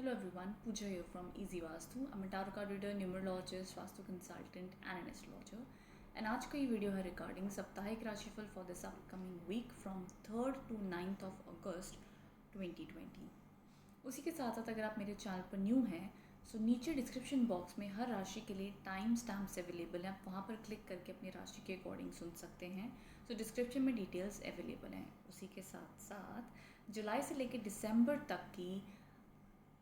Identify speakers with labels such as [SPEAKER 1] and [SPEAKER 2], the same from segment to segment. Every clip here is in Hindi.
[SPEAKER 1] Hello everyone, Pooja here from Easy Vastu. I'm a tarot card reader, numerologist, vastu consultant and an astrologer. And आज का ये वीडियो है रिगार्डिंग साप्ताहिक राशिफल for this upcoming week from 3rd to 9th of August 2020. उसी के साथ साथ अगर आप मेरे चैनल पर न्यू हैं सो नीचे डिस्क्रिप्शन बॉक्स में हर राशि के लिए टाइम स्टैम्प्स अवेलेबल हैं. आप वहाँ पर क्लिक करके अपनी राशि के अकॉर्डिंग सुन सकते हैं. सो डिस्क्रिप्शन में डिटेल्स अवेलेबल हैं. उसी के साथ साथ जुलाई से लेकर दिसंबर तक की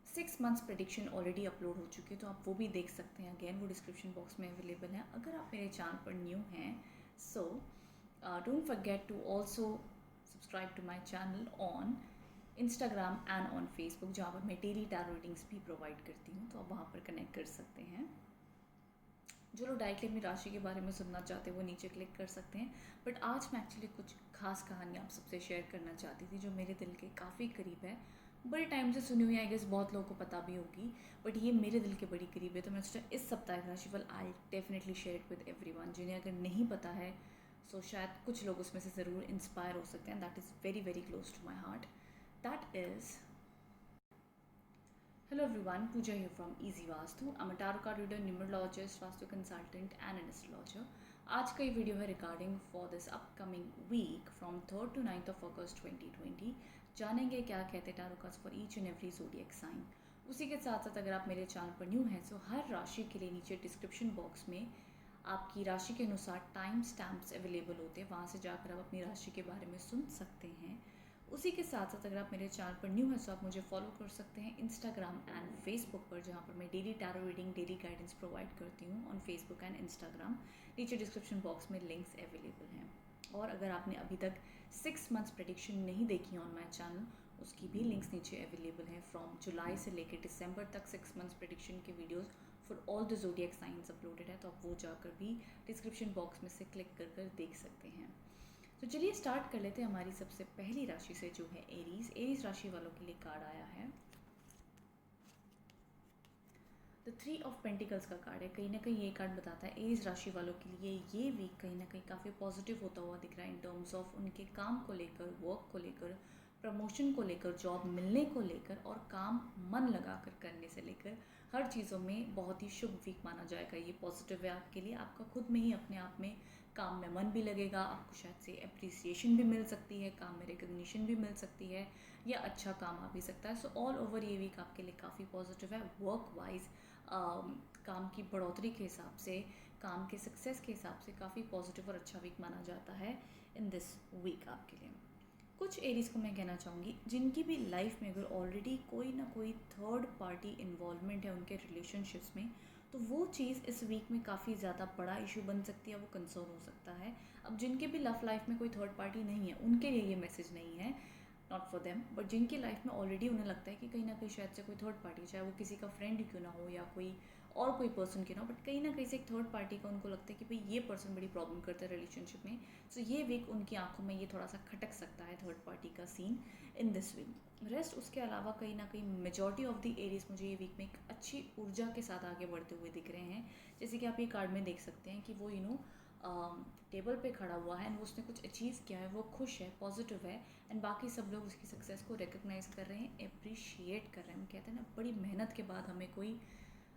[SPEAKER 1] 6 मंथ्स प्रेडिक्शन ऑलरेडी अपलोड हो चुकी है, तो आप वो भी देख सकते हैं. अगेन वो डिस्क्रिप्शन बॉक्स में अवेलेबल है. अगर आप मेरे चैनल पर न्यू हैं so don't forget to also subscribe to my channel on Instagram and on Facebook, जहाँ पर मैं डेली टैरो रीडिंग्स भी प्रोवाइड करती हूँ, तो आप वहाँ पर कनेक्ट कर सकते हैं. जो लोग डायरेक्टली अपनी राशि के बारे में सुनना चाहते हैं वो नीचे क्लिक कर सकते हैं. बट आज मैं एक्चुअली कुछ खास कहानी आप सबसे शेयर करना चाहती थी जो मेरे दिल के काफ़ी करीब है. बड़े टाइम से सुनी हुई, आई गेस बहुत लोगों को पता भी होगी, बट ये मेरे दिल के बड़ी करीब है. तो मैं सोचा इस सप्ताह का राशिफल I definitely share with everyone. जिन्हें अगर नहीं पता है सो शायद कुछ लोग उसमें से ज़रूर इंस्पायर हो सकते हैं. That is very very close to my heart. That is Hello everyone, Pooja here from Easy Vastu. I'm a tarot card reader, numerologist, vastu consultant and an astrologer. आज का ये वीडियो है regarding for this upcoming week from 3rd to 9th of August 2020. जानेंगे क्या कहते हैं tarot cards for each and every zodiac sign. उसी के साथ साथ अगर आप मेरे चैनल पर न्यू हैं सो हर राशि के लिए नीचे डिस्क्रिप्शन बॉक्स में आपकी राशि के अनुसार टाइम स्टैम्प्स अवेलेबल होते हैं. वहाँ से जाकर आप अपनी राशि के बारे में सुन सकते हैं. उसी के साथ साथ अगर आप मेरे चैनल पर न्यू हैं तो आप मुझे फॉलो कर सकते हैं इंस्टाग्राम एंड फेसबुक पर, जहाँ पर मैं daily tarot reading, daily guidance provide करती हूँ ऑन फेसबुक एंड इंस्टाग्राम. नीचे डिस्क्रिप्शन बॉक्स में लिंक्स अवेलेबल हैं. और अगर आपने अभी तक 6 मंथ्स प्रेडिक्शन नहीं देखी ऑन माई चैनल, उसकी भी लिंक्स नीचे अवेलेबल हैं. फ्रॉम जुलाई से लेकर दिसंबर तक 6 मंथ्स प्रेडिक्शन के videos for all the zodiac science uploaded है, तो आप वो जाकर भी डिस्क्रिप्शन बॉक्स में से क्लिक कर देख सकते हैं. तो चलिए स्टार्ट कर लेते हैं हमारी सबसे पहली राशि से जो है एरीज. एरीज राशि वालों के लिए कार्ड आया है द 3 ऑफ पेंटिकल्स का कार्ड है. कहीं ना कहीं ये कार्ड बताता है एरीज राशि वालों के लिए ये वीक कहीं ना कहीं काफ़ी पॉजिटिव होता हुआ दिख रहा है इन टर्म्स ऑफ उनके काम को लेकर, वर्क को लेकर, प्रमोशन को लेकर, जॉब मिलने को लेकर और काम मन लगाकर करने से लेकर हर चीज़ों में बहुत ही शुभ वीक माना जाएगा. ये पॉजिटिव है आपके लिए. आपका खुद में ही अपने आप में काम में मन भी लगेगा, आपको शायद से अप्रिसिएशन भी मिल सकती है, काम में रिकग्निशन भी मिल सकती है, या अच्छा काम आ भी सकता है. सो ऑल ओवर ये वीक आपके लिए काफ़ी पॉजिटिव है. वर्क वाइज काम की बढ़ोतरी के हिसाब से, काम के सक्सेस के हिसाब से काफ़ी पॉजिटिव और अच्छा वीक माना जाता है इन दिस वीक आपके लिए. कुछ एरीज़ को मैं कहना चाहूँगी जिनकी भी लाइफ में अगर ऑलरेडी कोई ना कोई थर्ड पार्टी इन्वॉल्वमेंट है उनके रिलेशनशिप्स में, तो वो चीज़ इस वीक में काफ़ी ज़्यादा बड़ा इशू बन सकती है, वो कंसर्न हो सकता है. अब जिनके भी लव लाइफ में कोई थर्ड पार्टी नहीं है उनके लिए ये मैसेज नहीं है, नॉट फॉर देम. बट जिनकी लाइफ में ऑलरेडी उन्हें लगता है कि कहीं ना कहीं शायद से कोई थर्ड पार्टी, चाहे वो किसी का फ्रेंड ही क्यों ना हो या कोई और कोई पर्सन क्यों ना हो, बट कहीं ना कहीं से एक थर्ड पार्टी का उनको लगता है कि भाई ये पर्सन बड़ी प्रॉब्लम करता है रिलेशनशिप में. सो ये वीक उनकी आंखों में ये थोड़ा सा खटक सकता है थर्ड पार्टी का scene in this week. Rest उसके अलावा कहीं ना कहीं मेजॉरिटी ऑफ द एरीज मुझे ये वीक में एक अच्छी ऊर्जा के साथ आगे बढ़ते हुए दिख रहे हैं. जैसे कि आप ये कार्ड में देख सकते हैं कि वो टेबल पे खड़ा हुआ है एंड उसने कुछ अचीव किया है, वो खुश है, पॉजिटिव है, एंड बाकी सब लोग उसकी सक्सेस को रिकग्नाइज कर रहे हैं, अप्रिशिएट कर रहे हैं. हम कहते हैं ना बड़ी मेहनत के बाद हमें कोई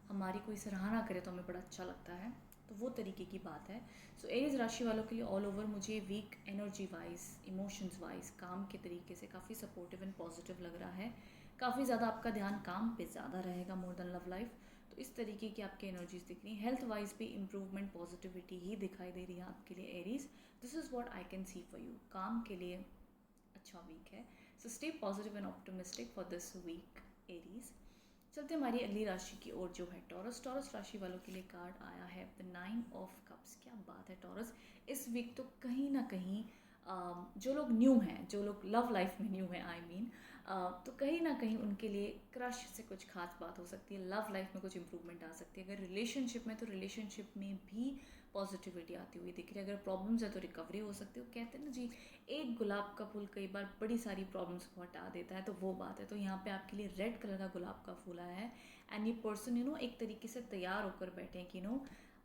[SPEAKER 1] हमारी कोई सराहना करे तो हमें बड़ा अच्छा लगता है, तो वो तरीके की बात है. सो एरीज राशि वालों के लिए ऑल ओवर मुझे week energy wise, emotions wise, काम के तरीके से काफ़ी सपोर्टिव एंड पॉजिटिव लग रहा है. काफ़ी ज़्यादा आपका ध्यान काम पे ज़्यादा रहेगा मोर देन लव लाइफ, तो इस तरीके की आपकी एनर्जीज दिख रही हैं. हेल्थ वाइज भी इम्प्रूवमेंट, पॉजिटिविटी ही दिखाई दे रही है आपके लिए Aries. This is what I can see for you. काम के लिए अच्छा वीक है. So stay positive and optimistic for this week Aries. चलते हमारी अगली राशि की ओर जो है टॉरस. टॉरस राशि वालों के लिए कार्ड आया है द 9 ऑफ कप्स. क्या बात है टॉरस. इस वीक तो कहीं ना कहीं जो लोग न्यू हैं, जो लोग लव लाइफ में न्यू हैं, आई मीन, तो कहीं ना कहीं उनके लिए क्रश से कुछ खास बात हो सकती है. लव लाइफ में कुछ इंप्रूवमेंट आ सकती है. अगर रिलेशनशिप में तो रिलेशनशिप में भी पॉजिटिविटी आती हुई दिख रही है. अगर प्रॉब्लम्स है तो रिकवरी हो सकती है. वो कहते हैं ना जी, एक गुलाब का फूल कई बार बड़ी सारी प्रॉब्लम्स को हटा देता है, तो वो बात है. तो यहाँ पे आपके लिए रेड कलर का गुलाब का फूल आया है एंड ये पर्सन एक तरीके से तैयार होकर बैठे हैं कि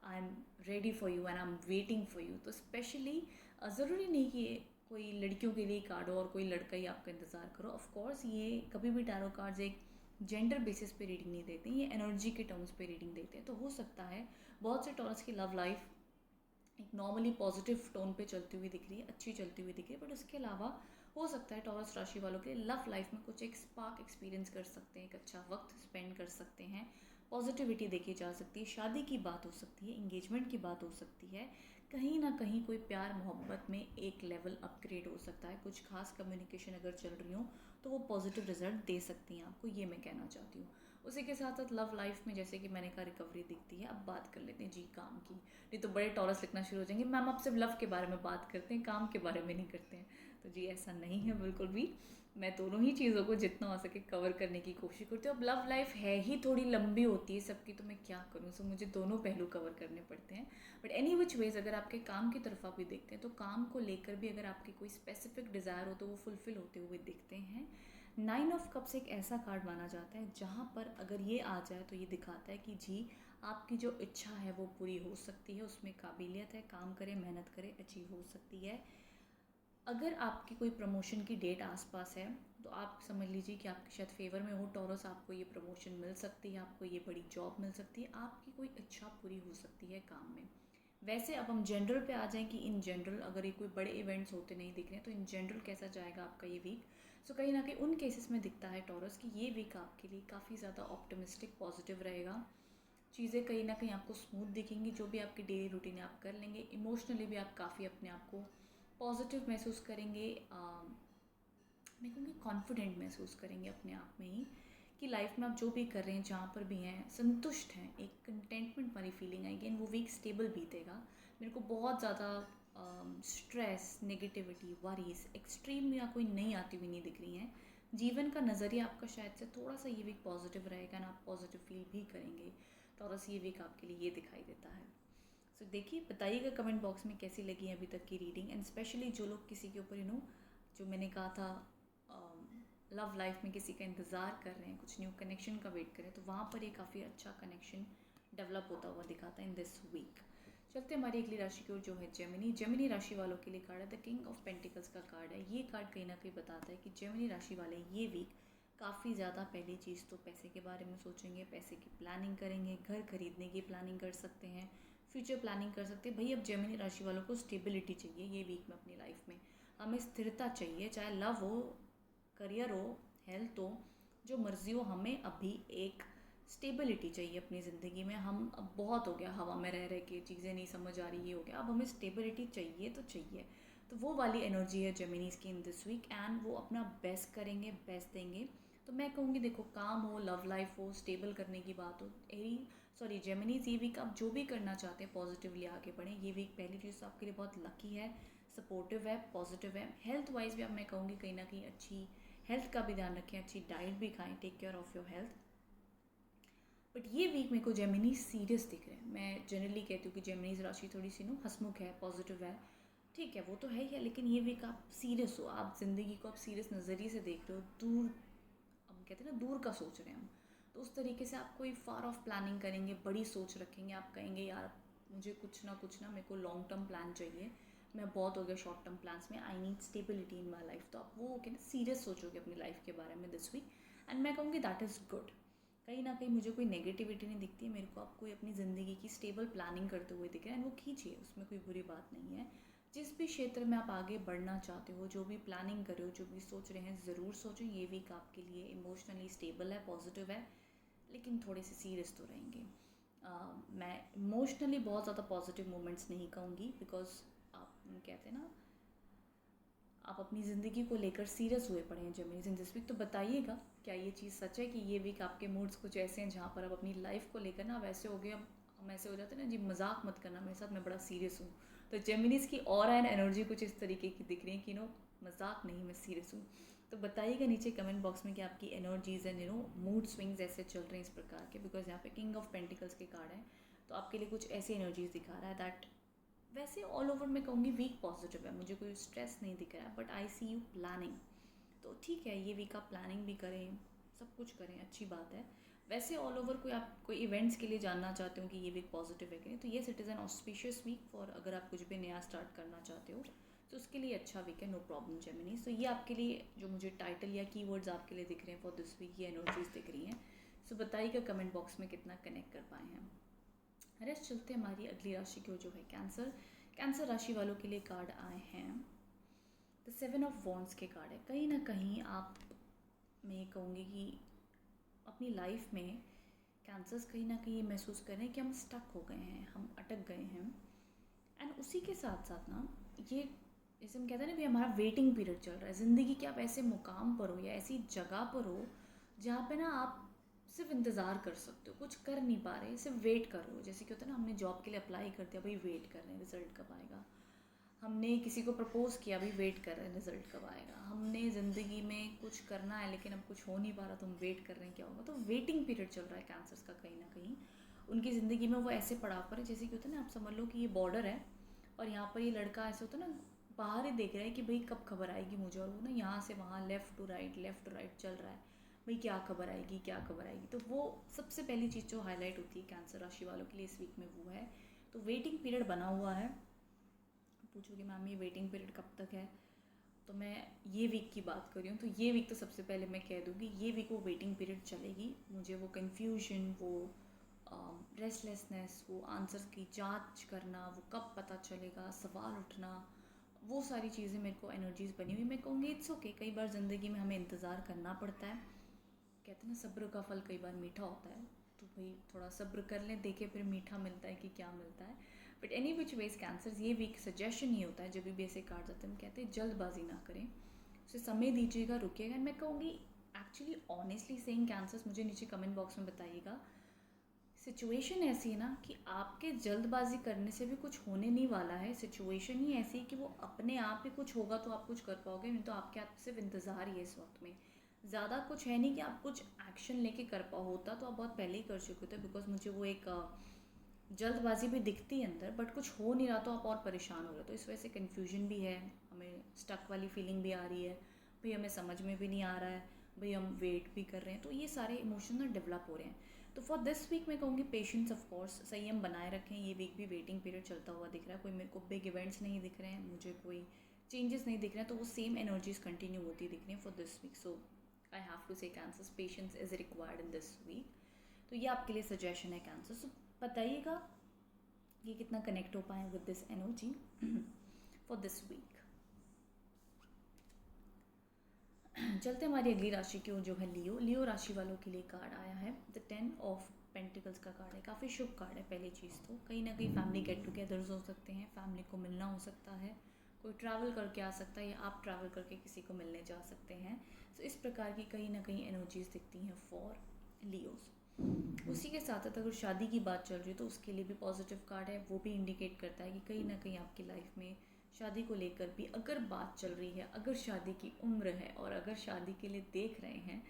[SPEAKER 1] I am ready for you and I am waiting for you. तो स्पेशली ज़रूरी नहीं कि कोई लड़कियों के लिए कार्ड हो और कोई लड़का ही आपका इंतज़ार करो. ऑफ कोर्स ये कभी भी टैरो कार्ड्स एक जेंडर बेसिस पे रीडिंग नहीं देते हैं, ये एनर्जी के टर्म्स पे रीडिंग देते हैं। तो हो सकता है बहुत से टॉरस की लव लाइफ एक नॉर्मली पॉजिटिव टोन पे चलती हुई दिख रही है, अच्छी चलती हुई दिख रही है, बट उसके अलावा हो सकता है टॉरस राशि वालों के लव लाइफ में कुछ एक स्पार्क एक्सपीरियंस कर सकते हैं, एक अच्छा वक्त स्पेंड कर सकते हैं, पॉजिटिविटी देखी जा सकती है, शादी की बात हो सकती है, इंगेजमेंट की बात हो सकती है, कहीं ना कहीं कोई प्यार मोहब्बत में एक लेवल अपग्रेड हो सकता है, कुछ खास कम्युनिकेशन अगर चल रही हो तो वो पॉजिटिव रिजल्ट दे सकती हैं आपको, ये मैं कहना चाहती हूँ। उसी के साथ साथ लव लाइफ में जैसे कि मैंने कहा रिकवरी दिखती है। अब बात कर लेते हैं जी काम की, नहीं तो बड़े टॉरस लिखना शुरू हो जाएंगे मैम आप सिर्फ लव के बारे में बात करते हैं, काम के बारे में नहीं करते हैं। तो जी ऐसा नहीं है बिल्कुल भी, मैं दोनों ही चीज़ों को जितना हो सके कवर करने की कोशिश करती हूँ। अब लव लाइफ है ही थोड़ी लंबी होती है सबकी, तो मैं क्या करूँ, सो मुझे दोनों पहलू कवर करने पड़ते हैं। बट एनी विच वेज अगर आपके काम की तरफ आप भी देखते हैं तो काम को लेकर भी अगर आपकी कोई स्पेसिफिक डिज़ायर हो तो वो फुलफिल होते हुए दिखते हैं। 9 ऑफ कप्स एक ऐसा कार्ड माना जाता है जहाँ पर अगर ये आ जाए तो ये दिखाता है कि जी आपकी जो इच्छा है वो पूरी हो सकती है, उसमें काबिलियत है, काम करें मेहनत करें, अचीव हो सकती है। अगर आपकी कोई प्रमोशन की डेट आसपास है तो आप समझ लीजिए कि आपके शायद फेवर में हो टॉरस, आपको ये प्रमोशन मिल सकती है, आपको ये बड़ी जॉब मिल सकती है, आपकी कोई इच्छा पूरी हो सकती है काम में। वैसे अब हम जनरल पे आ जाएं कि इन जनरल अगर ये कोई बड़े इवेंट्स होते नहीं दिख रहे हैं तो इन जनरल कैसा जाएगा आपका ये वीक। सो कहीं ना कहीं उन केसेस में दिखता है टॉरस कि ये वीक आपके लिए काफ़ी ज़्यादा ऑप्टिमिस्टिक पॉजिटिव रहेगा। चीज़ें कहीं ना कहीं आपको स्मूथ दिखेंगी, जो भी आपकी डेली रूटीन आप कर लेंगे, इमोशनली भी आप काफ़ी अपने आप को पॉजिटिव महसूस करेंगे, मैं कहूँगी कॉन्फिडेंट महसूस करेंगे अपने आप में ही कि लाइफ में आप जो भी कर रहे हैं जहाँ पर भी हैं संतुष्ट हैं, एक कंटेंटमेंट वाली फीलिंग आएगी एंड वो वीक स्टेबल बीतेगा। मेरे को बहुत ज़्यादा स्ट्रेस, नेगेटिविटी, वरीज एक्सट्रीम या कोई नई आती हुई नहीं दिख रही हैं। जीवन का नज़रिया आपका शायद से थोड़ा सा ये वीक पॉजिटिव रहेगा ना, आप पॉजिटिव फील भी करेंगे। टॉरस ये वीक आपके लिए ये दिखाई देता है। सो देखिए बताइएगा कमेंट बॉक्स में कैसी लगी अभी तक की रीडिंग, एंड स्पेशली जो लोग किसी के ऊपर जो मैंने कहा था लव लाइफ में किसी का इंतज़ार कर रहे हैं, कुछ न्यू कनेक्शन का वेट करें, तो वहाँ पर ये काफ़ी अच्छा कनेक्शन डेवलप होता हुआ दिखाता है इन दिस वीक। चलते हमारी अगली राशि की ओर जो है जेमिनी। जेमिनी राशि वालों के लिए कार्ड है द किंग ऑफ पेंटिकल्स का कार्ड है। ये कार्ड कहीं ना कहीं बताता है कि जेमिनी राशि वाले ये वीक काफ़ी ज़्यादा पहली चीज़ तो पैसे के बारे में सोचेंगे, पैसे की प्लानिंग करेंगे, घर खरीदने की प्लानिंग कर सकते हैं, फ्यूचर प्लानिंग कर सकते हैं। भाई अब जेमिनी राशि वालों को स्टेबिलिटी चाहिए ये वीक में अपनी लाइफ में, हमें स्थिरता चाहिए, चाहे लव हो, करियर हो, हेल्थ हो, जो मर्जी हो, हमें अभी एक स्टेबिलिटी चाहिए अपनी ज़िंदगी में। हम अब बहुत हो गया हवा में रह रहे के, चीज़ें नहीं समझ आ रही, ये हो गया, अब हमें स्टेबिलिटी चाहिए तो चाहिए। तो वो वाली एनर्जी है जेमिनीज की इन दिस वीक एंड वो अपना बेस्ट करेंगे, बेस्ट देंगे। तो मैं कहूँगी देखो काम हो, लव लाइफ हो, स्टेबल करने की बात हो, जेमिनीज ये वीक आप जो भी करना चाहते हैं पॉजिटिवली आगे बढ़ें। ये वीक पहली चीज़ तो आपके लिए बहुत लकी है, सपोर्टिव है, पॉजिटिव है। हेल्थ वाइज भी अब मैं कहूँगी कहीं ना कहीं अच्छी हेल्थ का भी ध्यान रखें, अच्छी डाइट भी खाएं, take care of your health. But ये वीक मेरे को जेमिनी सीरियस दिख रहे हैं। मैं जनरली कहती हूँ कि जेमिनीज राशि थोड़ी सी हंसमुख है, पॉजिटिव है, ठीक है वो तो है ही है, लेकिन ये वीक आप सीरियस हो, आप ज़िंदगी को आप सीरियस नज़रिए से देख रहे हो, दूर हम कहते हैं ना दूर का सोच रहे हैं हम, तो उस तरीके से आप कोई फार ऑफ प्लानिंग करेंगे, बड़ी सोच रखेंगे, आप कहेंगे यार मुझे कुछ ना मेरे को लॉन्ग टर्म प्लान चाहिए, मैं बहुत हो गया शॉर्ट टर्म प्लान्स में, I need stability in my life. तो आप वो ओके ना सीरियस सोचोगे अपनी लाइफ के बारे में दिस वीक, एंड मैं कहूँगी दैट इज़ गुड। कहीं ना कहीं मुझे कोई नेगेटिविटी नहीं दिखती है, मेरे को आप कोई अपनी ज़िंदगी की स्टेबल प्लानिंग करते हुए दिख रहे हैं, एंड वो कीजिए, उसमें कोई बुरी बात नहीं है। जिस भी क्षेत्र में आप आगे बढ़ना चाहते हो, जो भी प्लानिंग कर रहे हो, जो भी सोच रहे हैं, ज़रूर सोचो। ये वीक आपके लिए इमोशनली स्टेबल है, पॉजिटिव है, लेकिन थोड़े से सीरियस तो रहेंगे। मैं इमोशनली बहुत ज़्यादा पॉजिटिव मोमेंट्स नहीं कहूँगी, बिकॉज आप कहते हैं ना आप अपनी ज़िंदगी को लेकर सीरियस हुए पड़े हैं जेमिनीज इन दिस वीक। तो बताइएगा क्या ये चीज़ सच है कि ये वीक आपके मूड्स कुछ ऐसे हैं जहाँ पर आप अपनी लाइफ को लेकर ना वैसे हो गए, अब हम ऐसे हो जाते हैं ना जी मजाक मत करना मेरे साथ, मैं बड़ा सीरियस हूँ। तो जेमिनीज की ऑरा एंड एनर्जी कुछ इस तरीके की दिख रही है कि मजाक नहीं, मैं सीरियस हूँ। तो बताइएगा नीचे कमेंट बॉक्स में कि आपकी एनर्जीज एंड मूड स्विंग्स ऐसे चल रहे हैं इस प्रकार के, बिकॉज यहाँ पे किंग ऑफ पेंटिकल्स के कार्ड है, तो आपके लिए कुछ ऐसी एनर्जीज दिखा रहा है दैट वैसे ऑल ओवर मैं कहूँगी वीक पॉजिटिव है, मुझे कोई स्ट्रेस नहीं दिख रहा है, but I see you planning. तो ठीक है ये वीक आप प्लानिंग भी करें, सब कुछ करें, अच्छी बात है। वैसे ऑल ओवर कोई आप कोई इवेंट्स के लिए जानना चाहते हो कि ये वीक पॉजिटिव है कि नहीं, तो yes it is an auspicious week for अगर आप कुछ भी नया स्टार्ट करना चाहते हो। तो उसके लिए अच्छा वीक है, नो प्रॉब्लम जेमिनी। सो ये आपके लिए जो मुझे टाइटल या कीवर्ड्स आपके लिए दिख रहे हैं फॉर दिस वीक, ये एनर्जीज दिख रही हैं। सो बताइएगा कमेंट बॉक्स में कितना कनेक्ट कर पाए हैं। अरे चलते हमारी अगली राशि की जो है कैंसर। कैंसर राशि वालों के लिए कार्ड आए हैं द 7 ऑफ वॉन्ड्स के कार्ड है। कहीं ना कहीं आप, मैं कहूँगी कि अपनी लाइफ में कैंसर्स कहीं ना कहीं ये महसूस कर रहे हैं कि हम स्टक हो गए हैं, हम अटक गए हैं। एंड उसी के साथ साथ ना, ये जैसे हम कहते हैं ना भी हमारा वेटिंग पीरियड चल रहा है ज़िंदगी के। आप ऐसे मुकाम पर हो या ऐसी जगह पर हो जहाँ पे ना आप सिर्फ इंतज़ार कर सकते हो, कुछ कर नहीं पा रहे, सिर्फ वेट कर रहे हो। जैसे कि होता है ना, हमने जॉब के लिए अप्लाई कर दिया, भाई वेट कर रहे हैं रिज़ल्ट कब आएगा। हमने किसी को प्रपोज़ किया, भाई वेट कर रहे हैं रिज़ल्ट कब आएगा। हमने ज़िंदगी में कुछ करना है लेकिन अब कुछ हो नहीं पा रहा, तो हम वेट कर रहे हैं क्या होगा। तो वेटिंग पीरियड चल रहा है कैंसर्स का कहीं ना कहीं उनकी ज़िंदगी में। वो ऐसे पड़ाव पर है जैसे कि होता है ना, आप समझ लो कि ये बॉर्डर है और यहाँ पर ये लड़का ऐसे होता है ना, बाहर ही देख रहा है कि भाई कब खबर आएगी मुझे, और वो ना यहाँ से वहाँ लेफ़्ट टू राइट चल रहा है, भाई क्या खबर आएगी क्या खबर आएगी। तो वो सबसे पहली चीज़ जो हाईलाइट होती है कैंसर राशि वालों के लिए इस वीक में वो है। तो वेटिंग पीरियड बना हुआ है। पूछोगे मैम ये वेटिंग पीरियड कब तक है, तो मैं ये वीक की बात कर रही हूँ। तो ये वीक तो सबसे पहले मैं कह दूँगी, ये वीक वो वेटिंग पीरियड चलेगी। मुझे वो कन्फ्यूजन, वो रेस्टलेसनेस, वो आंसर्स की जांच करना, वो कब पता चलेगा, सवाल उठना, वो सारी चीज़ें मेरे को एनर्जीज बनी हुई। मैं कहूँगी इट्स ओके, कई बार ज़िंदगी में हमें इंतज़ार करना पड़ता है। कहते हैं ना सब्र का फल कई बार मीठा होता है, तो भाई थोड़ा सब्र कर लें, देखें फिर मीठा मिलता है कि क्या मिलता है। But any which ways cancers, ये वीक सजेशन ही होता है जब भी ऐसे कार्ड आते हैं, हम कहते हैं जल्दबाजी ना करें, उसे समय दीजिएगा, रुकिएगा। मैं कहूँगी एक्चुअली ऑनेस्टली सेइंग कैंसर्स, मुझे नीचे कमेंट बॉक्स में बताइएगा, सिचुएशन ऐसी है ना कि आपके जल्दबाजी करने से भी कुछ होने नहीं वाला है। सिचुएशन ही ऐसी है कि वो अपने आप ही कुछ होगा तो आप कुछ कर पाओगे, नहीं तो आपके हाथ सिर्फ इंतज़ार ही है इस वक्त में। ज़्यादा कुछ है नहीं कि आप कुछ एक्शन लेके कर पाओ, होता तो आप बहुत पहले ही कर चुके थे। बिकॉज मुझे वो एक जल्दबाजी भी दिखती है अंदर, बट कुछ हो नहीं रहा तो आप और परेशान हो रहे हो। तो इस वजह से कन्फ्यूजन भी है, हमें स्टक वाली फीलिंग भी आ रही है, भाई हमें समझ में भी नहीं आ रहा है, भाई हम वेट भी कर रहे हैं। तो ये सारे इमोशन ना डेवलप हो रहे हैं। तो फॉर दिस वीक मैं कहूँगी पेशेंस ऑफ कोर्स, संयम बनाए रखें। ये वीक भी वेटिंग पीरियड चलता हुआ दिख रहा है, कोई मेरे को बिग इवेंट्स नहीं दिख रहे हैं, मुझे कोई चेंजेस नहीं दिख रहे हैं, तो वो सेम एनर्जीज कंटिन्यू होती दिख रही हैं for this week. So I have to say Cancers, patience is required in this week. तो ये आपके लिए सजेशन है कैंसर। सो बताइएगा ये कितना कनेक्ट हो पाए with this energy for this week. चलते हमारी अगली राशि की जो है लियो। लियो राशि वालों के लिए कार्ड आया है द 10 ऑफ पेंटिकल्स का कार्ड है। काफ़ी शुभ कार्ड है। पहली चीज़ तो कहीं ना कहीं फैमिली गेट टुगेदर्स हो सकते हैं, फैमिली को मिलना हो सकता है, कोई ट्रैवल करके आ सकता है या आप ट्रैवल करके किसी को मिलने जा सकते हैं। तो इस प्रकार की कहीं ना कहीं एनर्जीज दिखती हैं फॉर लियोज। उसी के साथ साथ अगर शादी की बात चल रही है तो उसके लिए भी पॉजिटिव कार्ड है। वो भी इंडिकेट करता है कि कहीं ना कहीं आपकी लाइफ में शादी को लेकर भी अगर बात चल रही है, अगर शादी की उम्र है और अगर शादी के लिए देख रहे हैं,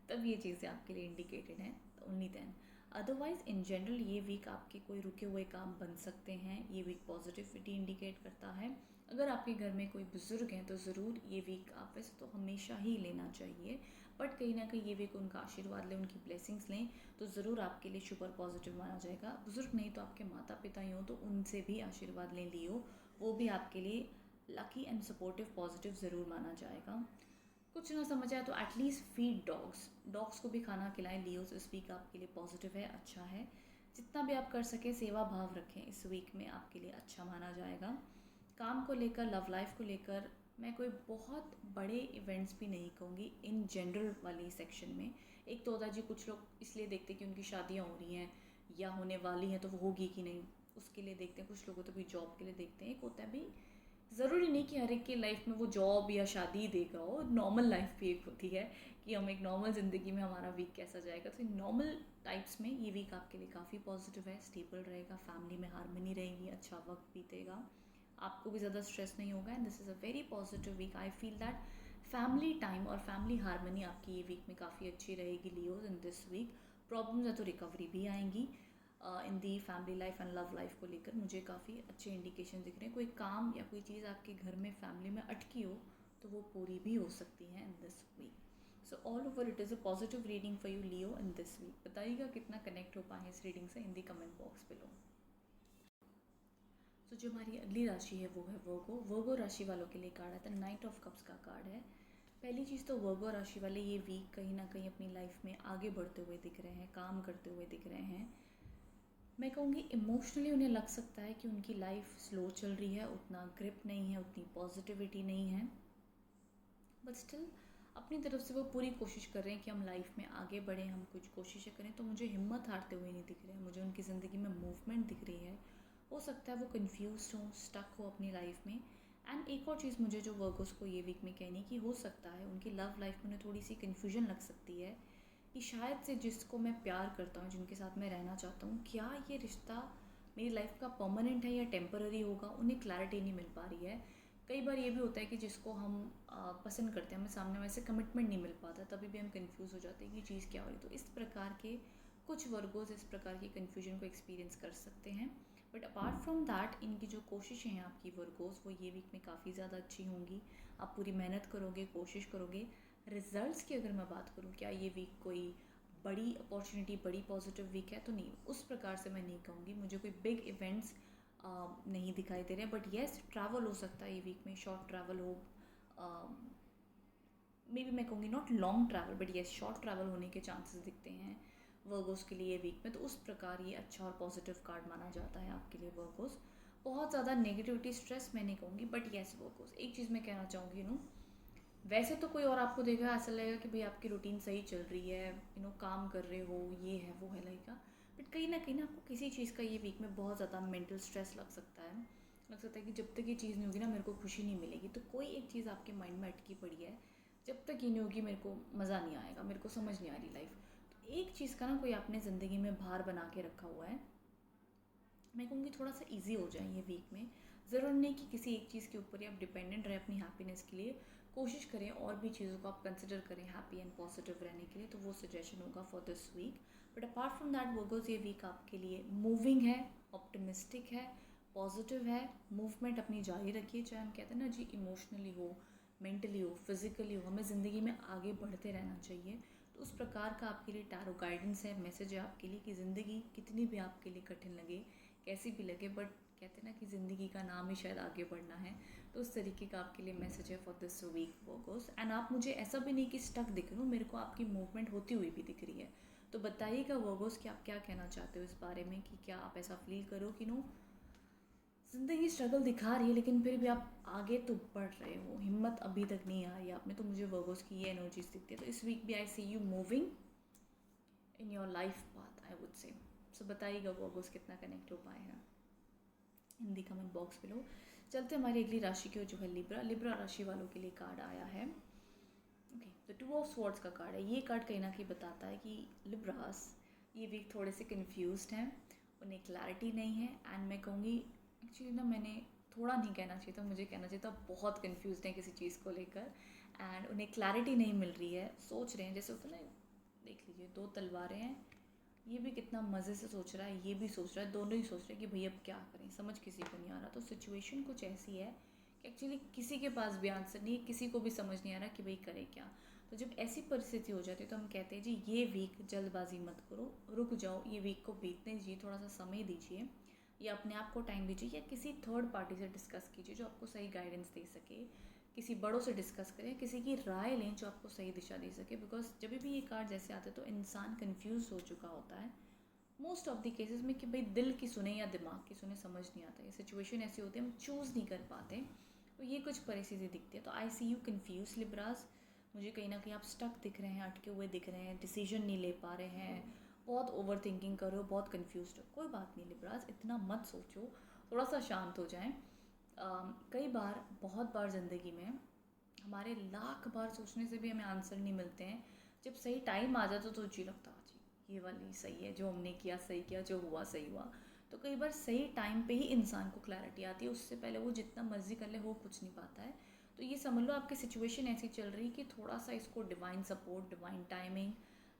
[SPEAKER 1] तब ये चीज़ें आपके लिए इंडिकेटेड हैं। तो only then, otherwise in general ये वीक आपके कोई रुके हुए काम बन सकते हैं। ये वीक पॉजिटिविटी इंडिकेट करता है। अगर आपके घर में कोई बुज़ुर्ग हैं तो ज़रूर ये वीक आप, वैसे तो हमेशा ही लेना चाहिए, बट कहीं ना कहीं ये वीक उनका आशीर्वाद लें, उनकी ब्लेसिंग्स लें, तो ज़रूर आपके लिए शुभ और पॉजिटिव माना जाएगा। बुज़ुर्ग नहीं तो आपके माता पिता ही हो तो उनसे भी आशीर्वाद लें लियो, वो भी आपके लिए लकी एंड सपोर्टिव पॉजिटिव ज़रूर माना जाएगा। कुछ ना समझ आए तो एटलीस्ट फीड डॉग्स, डॉग्स को भी खाना खिलाएं लियोस। इस वीक आपके लिए पॉजिटिव है, अच्छा है। जितना भी आप कर सकें सेवा भाव रखें, इस वीक में आपके लिए अच्छा माना जाएगा। काम को लेकर, लव लाइफ को लेकर मैं कोई बहुत बड़े इवेंट्स भी नहीं कहूँगी इन जनरल वाली सेक्शन में। एक तो होता है जी, कुछ लोग इसलिए देखते हैं कि उनकी शादियाँ हो रही हैं या होने वाली हैं तो वो होगी कि नहीं, उसके लिए देखते हैं। कुछ लोग तो भी जॉब के लिए देखते हैं। एक होता है भी, ज़रूरी नहीं कि हर एक की लाइफ में वो जॉब या शादी ही देख रहा हो, नॉर्मल लाइफ भी एक होती है कि हम एक नॉर्मल ज़िंदगी में हमारा वीक कैसा जाएगा। तो नॉर्मल टाइप्स में ये वीक आपके लिए काफ़ी पॉजिटिव है, स्टेबल रहेगा, फैमिली में हारमनी रहेगी, अच्छा वक्त बीतेगा, आपको भी ज़्यादा स्ट्रेस नहीं होगा। And this is a very positive week. I feel that family time और फैमिली हारमनी आपकी ये वीक में काफ़ी अच्छी रहेगी Leos in this week. Problems है तो रिकवरी भी आएंगी in the family life and love life को लेकर। मुझे काफ़ी अच्छे इंडिकेशन दिख रहे हैं। कोई काम या कोई चीज़ आपके घर में फैमिली में अटकी हो तो वो पूरी भी हो सकती है in this week. So all over it is a positive reading for you Leo in this week. बताइएगा कितना कनेक्ट हो पाए इस रीडिंग से in the comment box below. तो जो हमारी अगली राशि है वो है वर्गो। वर्गो राशि वालों के लिए कार्ड आता है नाइट ऑफ कप्स का कार्ड है। पहली चीज़ तो वर्गो राशि वाले ये वीक कहीं ना कहीं अपनी लाइफ में आगे बढ़ते हुए दिख रहे हैं, काम करते हुए दिख रहे हैं। मैं कहूँगी इमोशनली उन्हें लग सकता है कि उनकी लाइफ स्लो चल रही है, उतना ग्रिप नहीं है, उतनी पॉजिटिविटी नहीं है, बट स्टिल अपनी तरफ से वो पूरी कोशिश कर रहे हैं कि हम लाइफ में आगे बढ़ें, हम कुछ कोशिशें करें। तो मुझे हिम्मत हारते हुए नहीं दिख रहे हैं, मुझे उनकी ज़िंदगी में मूवमेंट दिख रही है। हो सकता है वो कंफ्यूज हो, स्टक हो अपनी लाइफ में। एंड एक और चीज़ मुझे जो वर्कर्स को ये वीक में कहनी कि हो सकता है उनकी लव लाइफ में उन्हें थोड़ी सी कन्फ्यूजन लग सकती है कि शायद से जिसको मैं प्यार करता हूँ, जिनके साथ मैं रहना चाहता हूँ, क्या ये रिश्ता मेरी लाइफ का परमानेंट है या टेम्पररी होगा, उन्हें क्लैरिटी नहीं मिल पा रही है। कई बार ये भी होता है कि जिसको हम पसंद करते हैं, हमें सामने वाले से कमिटमेंट नहीं मिल पाता, तभी भी हम कंफ्यूज हो जाते हैं कि चीज़ क्या हो रही। तो इस प्रकार के कुछ वर्गोज इस प्रकार की कन्फ्यूजन को एक्सपीरियंस कर सकते हैं। बट अपार्ट फ्रॉम दैट इनकी जो कोशिशें हैं आपकी वर्गोज, वो ये वीक में काफ़ी ज़्यादा अच्छी होंगी। आप पूरी मेहनत करोगे, कोशिश करोगे। रिजल्ट्स की अगर मैं बात करूँ, क्या ये वीक कोई बड़ी अपॉर्चुनिटी, बड़ी पॉजिटिव वीक है, तो नहीं, उस प्रकार से मैं नहीं कहूँगी। मुझे कोई बिग इवेंट्स नहीं दिखाई दे रहे हैं। बट येस, ट्रैवल हो सकता है ये वीक में, शॉर्ट ट्रैवल हो, मे बी मैं कहूँगी not long travel, but yes short travel होने के चांसेस दिखते हैं वर्गोस के लिए वीक में। तो उस प्रकार ये अच्छा और पॉजिटिव कार्ड माना जाता है आपके लिए वर्गोस। बहुत ज़्यादा नेगेटिविटी, स्ट्रेस मैं नहीं कहूँगी, बट येस वर्गोस, एक चीज़ मैं कहना चाहूँगी वैसे तो कोई और आपको देखेगा ऐसा लगेगा कि भाई आपकी रूटीन सही चल रही है, काम कर रहे हो, ये है वो है लाइक का। बट कहीं ना कहीं आपको किसी चीज़ का ये वीक में बहुत ज़्यादा मेंटल स्ट्रेस लग सकता है। लग सकता है कि जब तक ये चीज़ नहीं होगी ना, मेरे को खुशी नहीं मिलेगी। तो कोई एक चीज़ आपके माइंड में अटकी पड़ी है, जब तक ये नहीं होगी मेरे को मज़ा नहीं आएगा, मेरे को समझ नहीं आ रही लाइफ। तो एक चीज़ का ना कोई आपने ज़िंदगी में भार बना के रखा हुआ है। मैं कहूँगी थोड़ा सा ईजी हो जाए ये वीक में। ज़रूर नहीं कि किसी एक चीज़ के ऊपर ही आप डिपेंडेंट रहें अपनी हैप्पीनेस के लिए। कोशिश करें और भी चीज़ों को आप कंसिडर करें हैप्पी एंड पॉजिटिव रहने के लिए। तो वो सजेशन होगा for this week. But apart from that Virgos, ये वीक आपके लिए मूविंग है, ऑप्टिमिस्टिक है, पॉजिटिव है। मूवमेंट अपनी जारी रखिए, चाहे हम कहते हैं ना जी, इमोशनली हो, मेंटली हो, फिजिकली हो, हमें ज़िंदगी में आगे बढ़ते रहना चाहिए। तो उस प्रकार का आपके लिए टैरो गाइडेंस है, मैसेज है आपके लिए कि ज़िंदगी कितनी भी आपके लिए कठिन लगे, कैसी भी लगे, बट कहते हैं ना कि ज़िंदगी का नाम ही शायद आगे बढ़ना है। तो उस तरीके का आपके लिए मैसेज है for this week Virgos. And आप मुझे ऐसा भी नहीं कि स्टक दिख रहे हो, मेरे को आपकी मूवमेंट होती हुई भी दिख रही है। तो बताइएगा वर्गोस कि आप क्या कहना चाहते हो इस बारे में, कि क्या आप ऐसा फील करो कि ज़िंदगी स्ट्रगल दिखा रही है लेकिन फिर भी आप आगे तो बढ़ रहे हो, हिम्मत अभी तक नहीं आ रही है आप में। तो मुझे वर्गोस की ये एनर्जीज दिखती है। तो इस वीक भी I see you moving in your life path, I would say. So बताइएगा वर्गोस कितना कनेक्ट हो पाए हैं हिंदी कमेंट बॉक्स में लो। चलते हमारी अगली राशि की जो है लिब्रा। लिब्रा राशि वालों के लिए कार्ड आया है, ओके, तो टू ऑफ स्वॉर्ड्स का कार्ड है। ये कार्ड कहीं ना कहीं बताता है कि लिब्रास ये वीक थोड़े से कन्फ्यूज्ड हैं, उन्हें क्लैरिटी नहीं है। एंड मैं कहूँगी एक्चुअली ना, मैंने थोड़ा नहीं कहना चाहिए था, मुझे कहना चाहिए था बहुत कन्फ्यूज्ड हैं किसी चीज़ को लेकर। एंड उन्हें क्लैरिटी नहीं मिल रही है, सोच रहे हैं, जैसे होता है ना, देख लीजिए दो तलवारें हैं, ये भी कितना मज़े से सोच रहा है, ये भी सोच रहा है, दोनों ही सोच रहे हैं कि भाई अब क्या करें, समझ किसी को नहीं आ रहा। तो सिचुएशन कुछ ऐसी है कि एक्चुअली किसी के पास भी आंसर नहीं है, किसी को भी समझ नहीं आ रहा कि भाई करे क्या। तो जब ऐसी परिस्थिति हो जाती है तो हम कहते हैं जी ये वीक जल्दबाजी मत करो, रुक जाओ, ये वीक को बीतने दीजिए, थोड़ा सा समय दीजिए, या अपने आप को टाइम दीजिए, या किसी थर्ड पार्टी से डिस्कस कीजिए जो आपको सही गाइडेंस दे सके। किसी बड़ों से डिस्कस करें, किसी की राय लें जो आपको सही दिशा दे सके। बिकॉज जब भी ये कार्ड जैसे आते हैं तो इंसान कन्फ्यूज हो चुका होता है मोस्ट ऑफ द केसेस में कि भाई दिल की सुने या दिमाग की सुने, समझ नहीं आता। ये सिचुएशन ऐसी होती है हम चूज़ नहीं कर पाते। तो ये कुछ परिस्थिति दिखती है। तो आई सी यू कन्फ्यूज लिब्रास। मुझे कहीं ना कहीं आप स्टक दिख रहे हैं, अटके हुए दिख रहे हैं, डिसीजन नहीं ले पा रहे हैं, बहुत ओवर थिंकिंग कर रहे हो, बहुत कन्फ्यूज हो। कोई बात नहीं लिब्रास, इतना मत सोचो, थोड़ा सा शांत हो जाएं। कई बार, बहुत बार ज़िंदगी में हमारे लाख बार सोचने से भी हमें आंसर नहीं मिलते हैं। जब सही टाइम आ जाता तो जी लगता जी ये वाली सही है, जो हमने किया सही किया, जो हुआ सही हुआ। तो कई बार सही टाइम पे ही इंसान को क्लैरिटी आती है, उससे पहले वो जितना मर्जी कर ले हो कुछ नहीं पाता है। तो ये समझ लो आपकी सिचुएशन ऐसी चल रही कि थोड़ा सा इसको डिवाइन सपोर्ट, डिवाइन टाइमिंग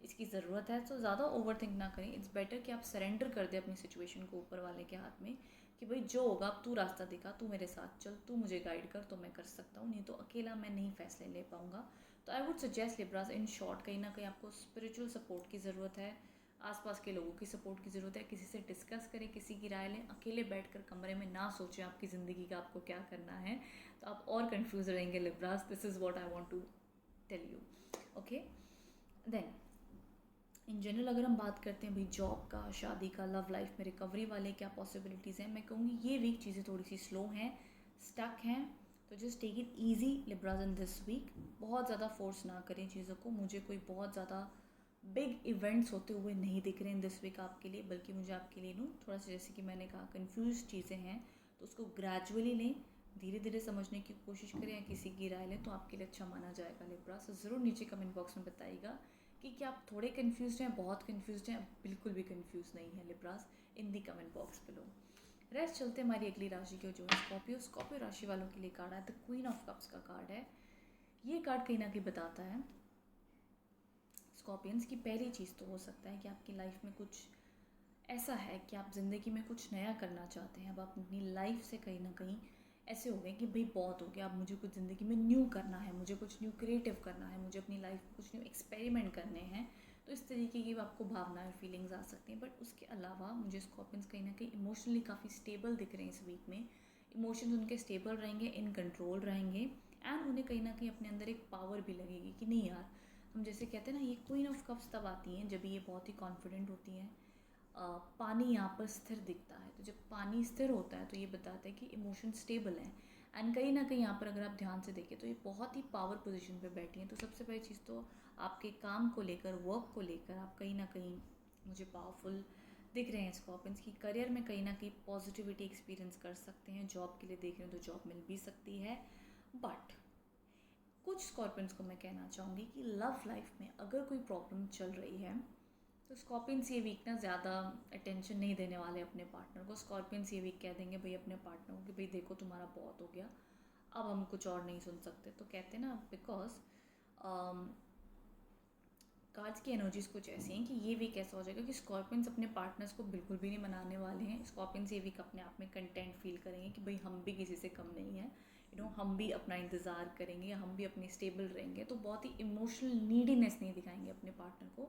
[SPEAKER 1] इसकी ज़रूरत है। तो ज़्यादा ओवर थिंक ना करें, इट्स बेटर कि आप सरेंडर कर दें अपनी सिचुएशन को ऊपर वाले के हाथ में, कि भाई जो होगा अब तू रास्ता दिखा, तू मेरे साथ चल, तू मुझे गाइड कर तो मैं कर सकता हूँ, नहीं तो अकेला मैं नहीं फैसले ले पाऊँगा। तो I would suggest Libras, in short, कहीं ना कहीं आपको स्पिरिचुअल सपोर्ट की ज़रूरत है। आसपास के लोगों की सपोर्ट की ज़रूरत है, किसी से डिस्कस करें, किसी की राय लें, अकेले बैठकर कमरे में ना सोचें आपकी ज़िंदगी का आपको क्या करना है, तो आप और कंफ्यूज रहेंगे Libras. This is what I want to tell you. Okay, then in general अगर हम बात करते हैं भाई जॉब का, शादी का, लव लाइफ में रिकवरी वाले क्या पॉसिबिलिटीज़ हैं, मैं कहूँगी ये वीक चीज़ें थोड़ी सी स्लो हैं, स्टक हैं, तो just take it easy Libras in this week. बहुत ज़्यादा फोर्स ना करें चीज़ों को। मुझे कोई बहुत ज़्यादा बिग इवेंट्स होते हुए नहीं दिख रहे हैं दिस वीक आपके लिए, बल्कि मुझे आपके लिए थोड़ा सा, जैसे कि मैंने कहा, कन्फ्यूज चीज़ें हैं, तो उसको ग्रेजुअली लें, धीरे धीरे समझने की कोशिश करें या किसी की राय लें, तो आपके लिए अच्छा माना जाएगा लिब्रास। ज़रूर नीचे कमेंट बॉक्स में बताइएगा कि क्या आप थोड़े कन्फ्यूज हैं, बहुत कन्फ्यूज हैं, बिल्कुल भी कन्फ्यूज नहीं है Libras, in the comment box below. Rest चलते हमारी अगली राशि की जो है स्कॉर्पियो। स्कॉर्पियो राशि वालों के लिए कार्ड है द क्वीन ऑफ कप्स का कार्ड है। ये कार्ड कहीं ना कहीं बताता है स्कॉर्पियंस की पहली चीज़ तो हो सकता है कि आपकी लाइफ में कुछ ऐसा है कि आप ज़िंदगी में कुछ नया करना चाहते हैं। अब आप अपनी लाइफ से कहीं ना कहीं ऐसे हो गए कि भाई बहुत हो गया, अब मुझे कुछ ज़िंदगी में न्यू करना है, मुझे कुछ न्यू क्रिएटिव करना है, मुझे अपनी लाइफ में कुछ न्यू एक्सपेरिमेंट करने हैं। तो इस तरीके की आपको भावनाएं, फीलिंग्स आ सकती हैं। बट उसके अलावा मुझे स्कॉर्पियंस कहीं ना कहीं इमोशनली काफ़ी स्टेबल दिख रहे हैं इस वीक में। इमोशंस उनके स्टेबल रहेंगे, इन कंट्रोल रहेंगे, एंड उन्हें कहीं ना कहीं अपने अंदर एक पावर भी लगेगी कि नहीं यार, हम जैसे कहते हैं ना, ये क्वीन ऑफ कप्स तब आती हैं जब ये बहुत ही कॉन्फिडेंट होती हैं। पानी यहाँ पर स्थिर दिखता है, तो जब पानी स्थिर होता है तो ये बताता है कि इमोशन स्टेबल हैं। एंड कहीं ना कहीं यहाँ पर अगर आप ध्यान से देखें तो ये बहुत ही पावर पोजीशन पे बैठी हैं। तो सबसे पहली चीज़ तो आपके काम को लेकर, वर्क को लेकर आप कहीं ना कहीं मुझे पावरफुल दिख रहे हैं। स्कॉर्पियंस की करियर में कहीं ना कहीं पॉजिटिविटी एक्सपीरियंस कर सकते हैं। जॉब के लिए देख रहे हैं तो जॉब मिल भी सकती है। बट कुछ स्कॉर्पियंस को मैं कहना चाहूँगी कि लव लाइफ में अगर कोई प्रॉब्लम चल रही है तो स्कॉर्पियंस ये वीक ना ज़्यादा अटेंशन नहीं देने वाले अपने पार्टनर को। स्कॉर्पियंस ये वीक कह देंगे भाई अपने पार्टनर को कि भाई देखो तुम्हारा बहुत हो गया, अब हम कुछ और नहीं सुन सकते। तो कहते हैं ना, बिकॉज कार्ड्स की एनर्जीज कुछ ऐसी हैं कि ये वीक ऐसा हो जाएगा कि स्कॉर्पियंस अपने पार्टनर्स को बिल्कुल भी नहीं मनाने वाले हैं। स्कॉर्पियंस ये वीक अपने आप में कंटेंट फील करेंगे कि भाई हम भी किसी से कम नहीं है, हम भी अपना इंतज़ार करेंगे, हम भी अपने स्टेबल रहेंगे। तो बहुत ही इमोशनल नीडीनेस नहीं दिखाएंगे अपने पार्टनर को,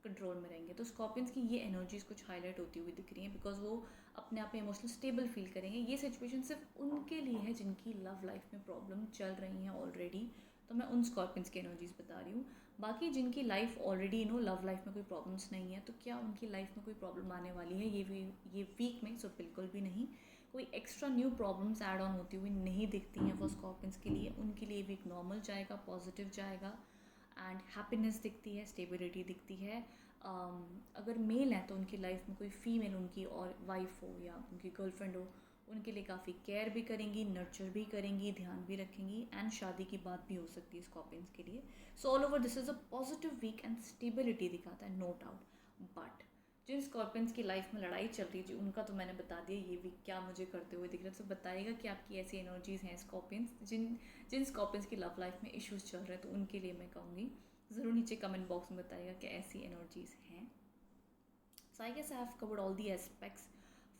[SPEAKER 1] कंट्रोल में रहेंगे। तो स्कॉर्पियंस की ये एनर्जीज कुछ हाईलाइट होती हुई दिख रही हैं, बिकॉज वो अपने आप में इमोशनल स्टेबल फील करेंगे। ये सिचुएशन सिर्फ उनके लिए है जिनकी लव लाइफ में प्रॉब्लम चल रही हैं ऑलरेडी। तो मैं उन स्कॉर्पियंस की एनर्जीज बता रही हूँ। बाकी जिनकी लाइफ ऑलरेडी लव लाइफ में कोई प्रॉब्लम्स नहीं है, तो क्या उनकी लाइफ में कोई प्रॉब्लम आने वाली है ये वीक में? सो बिल्कुल भी नहीं। कोई extra new problems add on होती हुई नहीं दिखती हैं फॉर स्कॉर्पियंस के लिए। उनके लिए वीक नॉर्मल जाएगा, पॉजिटिव जाएगा, एंड हैप्पीनेस दिखती है, स्टेबिलिटी दिखती है। अगर मेल है तो उनकी लाइफ में कोई फीमेल उनकी और वाइफ हो या उनकी गर्लफ्रेंड हो, उनके लिए काफ़ी केयर भी करेंगी, नर्चर भी करेंगी, ध्यान भी रखेंगी, एंड शादी की बात भी हो सकती है स्कॉर्पियंस के लिए। So all over this is a positive week and stability दिखाता है, नो डाउट। बट जिन स्कॉर्पियंस की लाइफ में लड़ाई चल रही है, उनका तो मैंने बता दिया ये वीक क्या मुझे करते हुए दिख रहा है। तो बताइएगा कि आपकी ऐसी एनर्जीज़ हैं स्कॉर्पियंस, जिन जिन स्कॉर्पियंस की लव लाइफ में इश्यूज़ चल रहे हैं, तो उनके लिए मैं कहूँगी ज़रूर नीचे कमेंट बॉक्स में बताइएगा कि ऐसी एनर्जीज़ हैं। So I guess I have covered all the aspects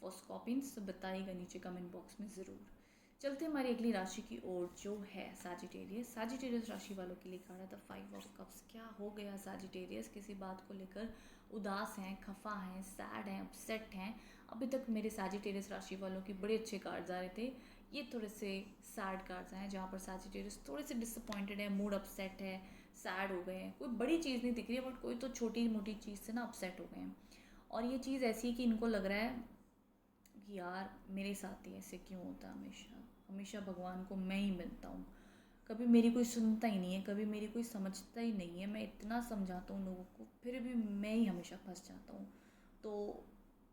[SPEAKER 1] for Scorpions. तो बताइएगा नीचे कमेंट बॉक्स में ज़रूर। चलते हमारी अगली राशि की ओर जो है सैजिटेरियस। सैजिटेरियस राशि वालों के लिए कार्ड है द 5 ऑफ कप्स। क्या हो गया सैजिटेरियस? किसी बात को लेकर उदास हैं, खफा हैं, सैड हैं, अपसेट हैं। अभी तक मेरे सैजिटेरियस राशि वालों की बड़े अच्छे कार्ड्स आ रहे थे, ये थोड़े से सैड कार्ड्स हैं जहाँ पर सैजिटेरियस थोड़े से डिसअपॉइंटेड है, मूड अपसेट है, सैड हो गए हैं। कोई बड़ी चीज़ नहीं दिख रही है, बट कोई तो छोटी मोटी चीज़ से ना अपसेट हो गए हैं। और ये चीज़ ऐसी है कि इनको लग रहा है कि यार मेरे साथ ही ऐसे क्यों होता है, हमेशा हमेशा भगवान को मैं ही मिलता हूँ, कभी मेरी कोई सुनता ही नहीं है, कभी मेरी कोई समझता ही नहीं है। मैं इतना समझाता हूँ लोगों को, फिर भी मैं ही हमेशा फंस जाता हूँ। तो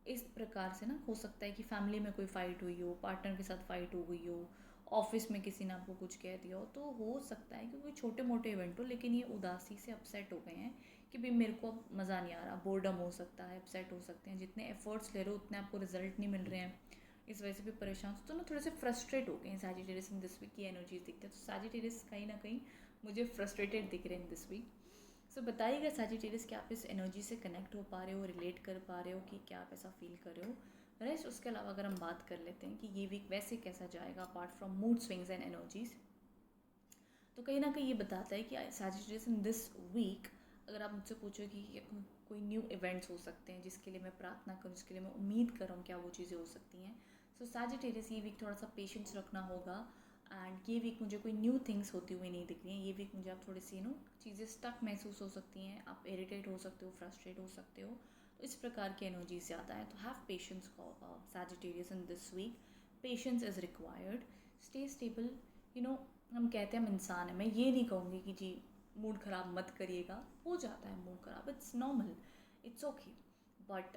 [SPEAKER 1] इस प्रकार से ना हो सकता है कि फैमिली में कोई फ़ाइट हुई हो, पार्टनर के साथ फ़ाइट हो गई हो, ऑफिस में किसी ने आपको कुछ कह दिया हो, तो हो सकता है कि कोई छोटे मोटे इवेंट हो, लेकिन ये उदासी से अपसेट हो गए हैं कि भाई मेरे को अब मज़ा नहीं आ रहा। बोर्डम हो सकता है, अपसेट हो सकते हैं, जितने एफर्ट्स ले रहे हो उतने आपको रिजल्ट नहीं मिल रहे हैं, इस वजह से भी परेशान। तो ना थोड़े से फ्रस्ट्रेट हो गए हैं सैजिटेरियस इन दिस वीक की एनर्जीज दिखते हैं। तो सैजिटेरियस कहीं ना कहीं मुझे फ्रस्ट्रेटेड दिख रहे हैं दिस वीक। सो बताइएगा सैजिटेरियस कि आप इस एनर्जी से कनेक्ट हो पा रहे हो, रिलेट कर पा रहे हो, कि क्या आप ऐसा फील कर रहे हो। रेस्ट उसके अलावा अगर हम बात कर लेते हैं कि ये वीक वैसे कैसा जाएगा apart from mood swings and energies, तो कहीं ना कहीं ये बताता है कि सैजिटेरियस इन दिस वीक अगर आप मुझसे पूछो कि कोई न्यू इवेंट्स हो सकते हैं जिसके लिए मैं प्रार्थना करूँ, जिसके लिए मैं उम्मीद कर रहा हूँ, क्या वो चीज़ें हो सकती हैं। सो सैजिटेरियस, ये वीक थोड़ा सा पेशेंस रखना होगा। एंड ये वीक मुझे कोई न्यू थिंग्स होती हुई नहीं दिख रही हैं। ये वीक मुझे आप थोड़ी सी चीज़ें स्टक महसूस हो सकती हैं, आप इरिटेट हो सकते हो, फ्रस्ट्रेट हो सकते हो। तो इस प्रकार की एनर्जीज ज़्यादा है। तो have patience Sagittarius in this week. Patience is required. Stay stable. हम कहते हैं हम इंसान हैं, मैं ये नहीं कहूँगी कि जी मूड ख़राब मत करिएगा, हो जाता है मूड ख़राब, it's normal, it's okay. But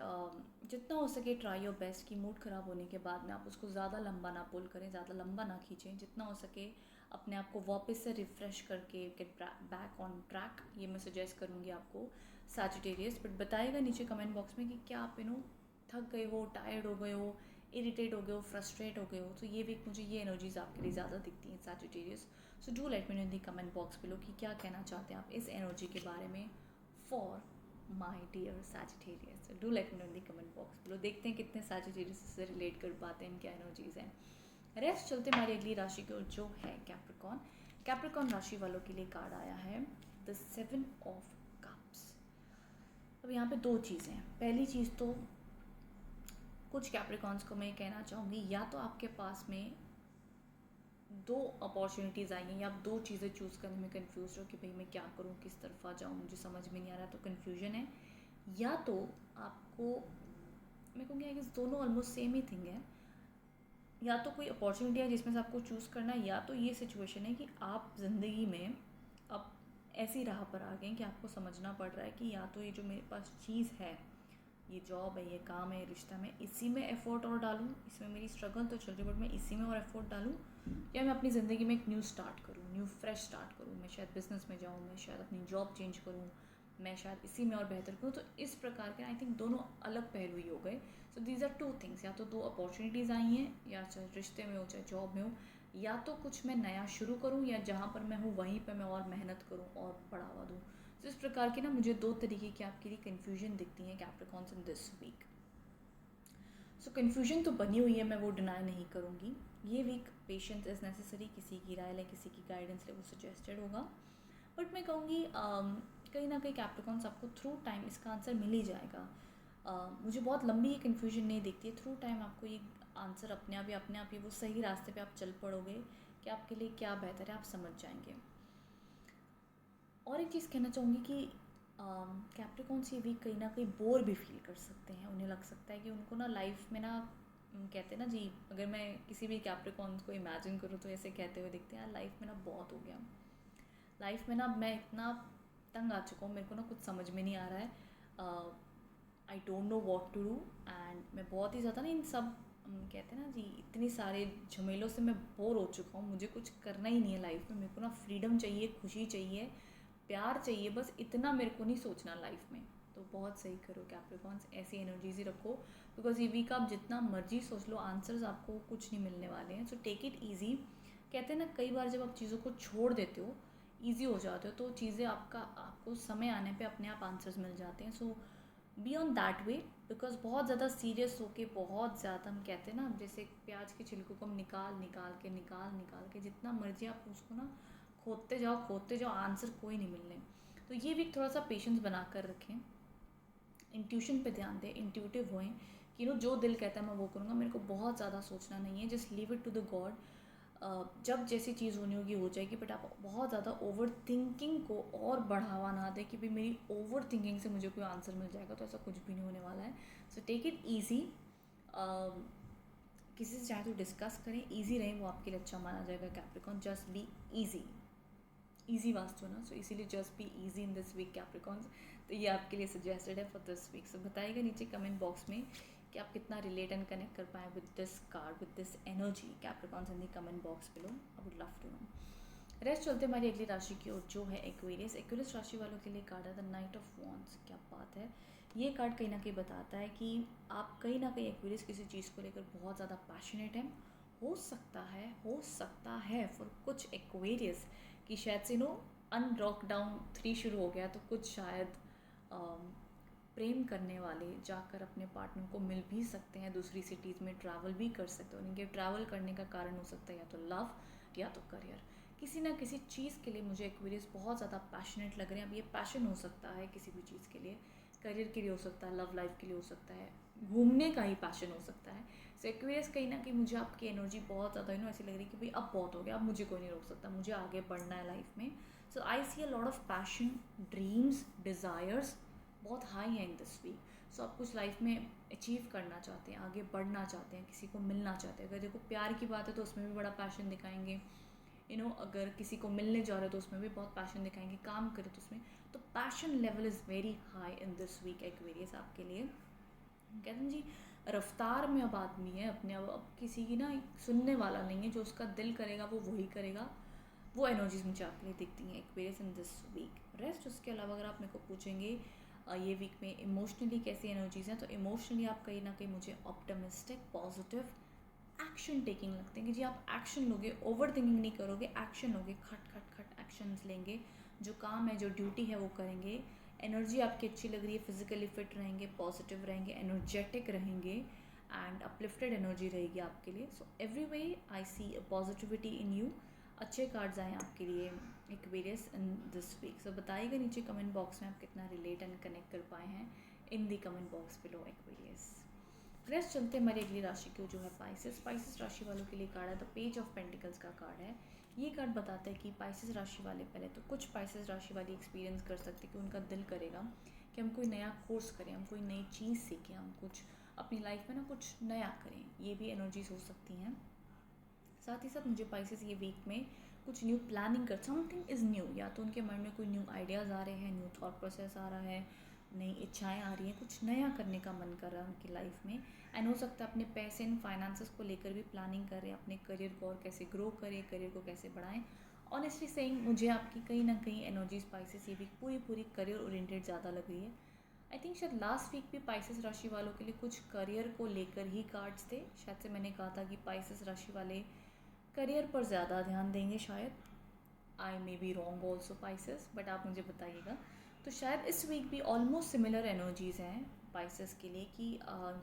[SPEAKER 1] जितना हो सके ट्राई योर बेस्ट कि मूड ख़राब होने के बाद में आप उसको ज़्यादा लंबा ना पुल करें, ज़्यादा लंबा ना खींचें। जितना हो सके अपने आप को वापस से रिफ़्रेश करके गेट बैक ऑन ट्रैक, ये मैं सजेस्ट करूँगी आपको सैजिटेरियस। बट बताइएगा नीचे कमेंट बॉक्स में कि क्या आप थक गए हो, टायर्ड हो गए हो, इरिटेट हो गए हो, फ्रस्ट्रेट हो गए हो। तो ये वीक मुझे ये एनर्जीज आपके लिए ज़्यादा दिखती हैं Sagittarius. So do let me know in the comment box below कि क्या कहना चाहते हैं आप इस एनर्जी के बारे में for my dear Sagittarius. Do let me know in the comment box below. देखते हैं कितने सैजिटेरियस से रिलेट कर पाते हैं, इनकी एनर्जीज हैं। रेस्ट चलते हमारी अगली राशि की ओर जो है कैप्रिकॉर्न। कैप्रिकॉर्न राशि वालों के लिए कार्ड आया है द 7 ऑफ कप्स। अब यहाँ पे दो चीज़ें हैं। पहली चीज़ तो कुछ कैप्रिकॉर्न्स को मैं कहना चाहूँगी, या तो आपके पास में दो अपॉर्चुनिटीज़ आई हैं या आप दो चीज़ें चूज़ करने में कंफ्यूज हो कि भाई मैं क्या करूँ, किस तरफ आ जाऊँ, मुझे समझ में नहीं आ रहा, तो कन्फ्यूजन है। या तो आपको, मैं कहूँगी आई गेस दोनों ऑलमोस्ट सेम ही थिंग है। या तो कोई अपॉर्चुनिटी है जिसमें से आपको चूज़ करना है, या तो ये सिचुएशन है कि आप ज़िंदगी में अब ऐसी राह पर आ गए कि आपको समझना पड़ रहा है कि या तो ये जो मेरे पास चीज़ है, ये जॉब है, ये काम है, ये रिश्ता, मैं इसी में एफर्ट और डालूँ, इसमें मेरी स्ट्रगल तो चल रही है बट मैं इसी में और एफर्ट डालूँ, या मैं अपनी ज़िंदगी में एक न्यू स्टार्ट करूँ, न्यू फ्रेश स्टार्ट करूँ। मैं शायद बिज़नेस में जाऊँ, मैं शायद अपनी जॉब चेंज करूँ, मैं शायद इसी में और बेहतर करूँ। तो इस प्रकार के आई थिंक दोनों अलग पहलू ही हो गए। So these are two things, या तो दो अपॉर्चुनिटीज़ आई हैं, या चाहे रिश्ते में हो चाहे जॉब में हो, या तो कुछ मैं नया शुरू करूँ, या जहाँ पर मैं हूँ वहीं पर मैं और मेहनत करूँ और बढ़ावा दूँ। तो इस प्रकार की मुझे दो तरीके की आपके लिए कन्फ्यूजन दिखती हैं Capricorns in this week. So confusion तो बनी हुई है, मैं वो डिनाई नहीं करूँगी। ये वीक पेशेंस इज़ नेसेसरी। किसी की राय ले, किसी की गाइडेंस ले, वो सजेस्टेड होगा। बट मैं कहूँगी कहीं ना कहीं कैप्रिकॉर्न्स आपको थ्रू टाइम इसका आंसर मिल ही जाएगा। मुझे बहुत लंबी ये कन्फ्यूजन नहीं दिखती है। थ्रू टाइम आपको ये आंसर अपने आप ही वो सही रास्ते पे आप चल पड़ोगे कि आपके लिए क्या बेहतर है, आप समझ जाएंगे। और एक चीज़ कहना चाहूँगी कि कैप्रिकॉर्न्स ये वीक कहीं ना कहीं बोर भी फील कर सकते हैं। उन्हें लग सकता है कि उनको लाइफ में कहते हैं जी, अगर मैं किसी भी कैप्रिकॉर्न्स को इमेजिन करूँ तो ऐसे कहते हुए दिखते हैं, लाइफ में बहुत हो गया, लाइफ में मैं इतना तंग आ चुका हूँ, मेरे को कुछ समझ में नहीं आ रहा है, I don't know what to do. And मैं बहुत ही ज़्यादा इन सब कहते हैं जी, इतनी सारे झमेलों से मैं बोर हो चुका हूँ, मुझे कुछ करना ही नहीं है लाइफ में। मेरे को फ्रीडम चाहिए, खुशी चाहिए, प्यार चाहिए, बस इतना मेरे को नहीं सोचना लाइफ में। तो बहुत सही करो कैप्रिकॉर्न्स, ऐसी एनर्जीज ही रखो, बिकॉज ये वीक आप जितना मर्जी सोच लो आंसर्स आपको कुछ नहीं मिलने वाले हैं। So take it easy. कहते हैं कई बार जब आप चीज़ों को छोड़ देते हो, ईजी हो जाते हो, तो चीज़ें आपको समय आने पे अपने आप आंसर्स मिल जाते हैं। So be on that way, because बहुत ज़्यादा सीरियस होके, बहुत ज़्यादा हम कहते हैं जैसे प्याज के छिलकों को हम निकाल के जितना मर्जी आप उसको खोदते जाओ, आंसर कोई नहीं मिलने। तो ये भी थोड़ा सा पेशेंस बना कर रखें, इंट्यूशन पे ध्यान दें, इंट्यूटिव होएं कि जो दिल कहता है मैं वो करूँगा, मेरे को बहुत ज़्यादा सोचना नहीं है, just leave it to the God. जब जैसी चीज़ होनी होगी हो जाएगी, बट आप बहुत ज़्यादा ओवर थिंकिंग को और बढ़ावा ना दें कि भाई मेरी ओवर थिंकिंग से मुझे कोई आंसर मिल जाएगा, तो ऐसा कुछ भी नहीं होने वाला है। So take it easy. किसी से चाहे तो डिस्कस करें, ईजी रहें, वो आपके लिए अच्छा माना जाएगा। कैप्रिकॉर्न जस्ट बी ईजी वास्तु ना, सो इसीलिए just be easy in this week Capricorns. तो ये आपके लिए सजेस्टेड है फॉर दिस वीक। सो बताइएगा नीचे कमेंट बॉक्स में कि आप कितना रिलेट एंड कनेक्ट कर पाए with this card, with this energy Capricorns in the comment box below. I would love to know. Rest चलते हमारी अगली राशि की ओर जो है एक्वेरियस। एक्वेरियस राशि वालों के लिए कार्ड है द नाइट ऑफ वॉन्ड्स। क्या बात है, ये कार्ड कहीं ना कहीं बताता है कि आप कहीं ना कहीं एक्वेरियस किसी चीज़ को लेकर बहुत ज़्यादा पैशनेट हैं। हो सकता है फॉर कुछ एक्वेरियस कि शायद से अनलॉकडाउन 3 शुरू हो गया, तो कुछ शायद प्रेम करने वाले जाकर अपने पार्टनर को मिल भी सकते हैं, दूसरी सिटीज़ में ट्रैवल भी कर सकते हैं। उनके ट्रैवल करने का कारण हो सकता है या तो लव या तो करियर। किसी ना किसी चीज़ के लिए मुझे एक्वेरियस बहुत ज़्यादा पैशनेट लग रहे हैं। अब ये पैशन हो सकता है किसी भी चीज़ के लिए, करियर के लिए हो सकता है, लव लाइफ के लिए हो सकता है, घूमने का ही पैशन हो सकता है। सो एक्वेरियस कहीं ना कहीं मुझे आपकी एनर्जी बहुत ज़्यादा ऐसी लग रही है कि भाई अब बहुत हो गया, अब मुझे कोई नहीं रोक सकता, मुझे आगे बढ़ना है लाइफ में। So I see a lot of passion, dreams, desires बहुत हाई हैं इन दिस वीक। सो आप कुछ लाइफ में अचीव करना चाहते हैं, आगे बढ़ना चाहते हैं, किसी को मिलना चाहते हैं। अगर देखो प्यार की बात है तो उसमें भी बड़ा पैशन दिखाएंगे। अगर किसी को मिलने जा रहे हो तो उसमें भी बहुत पैशन दिखाएंगे, काम करें तो उसमें। तो passion level is very high in this week Aquarius आपके लिए। कहते हैं जी, रफ्तार में अब आदमी है अपने, अब किसी की ना सुनने वाला नहीं है, जो उसका दिल करेगा वो वही करेगा। वो एनर्जीज मुझे आपके लिए दिखती हैं Aquarius in this week. Rest उसके अलावा अगर आप मेरे को पूछेंगे ये वीक में इमोशनली कैसी एनर्जीज हैं, तो इमोशनली आप कहीं ना कहीं मुझे ऑप्टिमिस्टिक, पॉजिटिव, एक्शन टेकिंग लगते हैं कि जी आप एक्शन लोगे, ओवर थिंकिंग नहीं करोगे, एक्शन लोगे, खट खट खट एक्शंस लेंगे, जो काम है, जो ड्यूटी है वो करेंगे। एनर्जी आपकी अच्छी लग रही है, फिजिकली फिट रहेंगे, पॉजिटिव रहेंगे, एनर्जेटिक रहेंगे एंड अपलिफ्टेड एनर्जी रहेगी आपके लिए। So every way I see a positivity in you. अच्छे कार्ड्स आए आपके लिए Aquarius in this week. So बताइएगा नीचे कमेंट बॉक्स में आप कितना रिलेट एंड कनेक्ट कर पाए हैं in the comment box below Aquarius. Rest चलते हमारी अगली राशि को जो है पाइसेस। पाइसेस राशि वालों के लिए कार्ड है द पेज ऑफ पेंटिकल्स का कार्ड है। ये कार्ड बताता है कि पाइसेस राशि वाले, पहले तो कुछ पाइसेस राशि वाले एक्सपीरियंस कर सकते कि उनका दिल करेगा कि हम कोई नया कोर्स करें, हम कोई नई चीज़ सीखें, हम कुछ अपनी लाइफ में ना कुछ नया करें। ये भी एनर्जीज हो सकती हैं। साथ ही साथ मुझे पाइसेस ये वीक में कुछ न्यू प्लानिंग कर, समथिंग इज़ न्यू, या तो उनके माइंड में कोई न्यू आइडियाज़ आ रहे हैं, न्यू थॉट प्रोसेस आ रहा है, नई इच्छाएं आ रही हैं, कुछ नया करने का मन कर रहा है उनकी लाइफ में। एंड हो सकता है अपने पैसे एंड फाइनेंसेस को लेकर भी प्लानिंग कर रहे हैं, अपने करियर को और कैसे ग्रो करें, करियर को कैसे बढ़ाएं। ऑनेस्टली सेइंग मुझे आपकी कहीं ना कहीं एनर्जी स्पाइसेस ये वीक पूरी पूरी करियर ओरिएंटेड ज़्यादा लग रही है। आई थिंक शायद लास्ट वीक भी पाइसेस राशि वालों के लिए कुछ करियर को लेकर ही कार्ड्स थे। शायद से मैंने कहा था कि पाइसेस राशि वाले करियर पर ज़्यादा ध्यान देंगे शायद। I may be wrong also Pisces, but आप मुझे बताइएगा। तो शायद इस वीक भी ऑलमोस्ट सिमिलर एनर्जीज़ हैं पाइसेस के लिए कि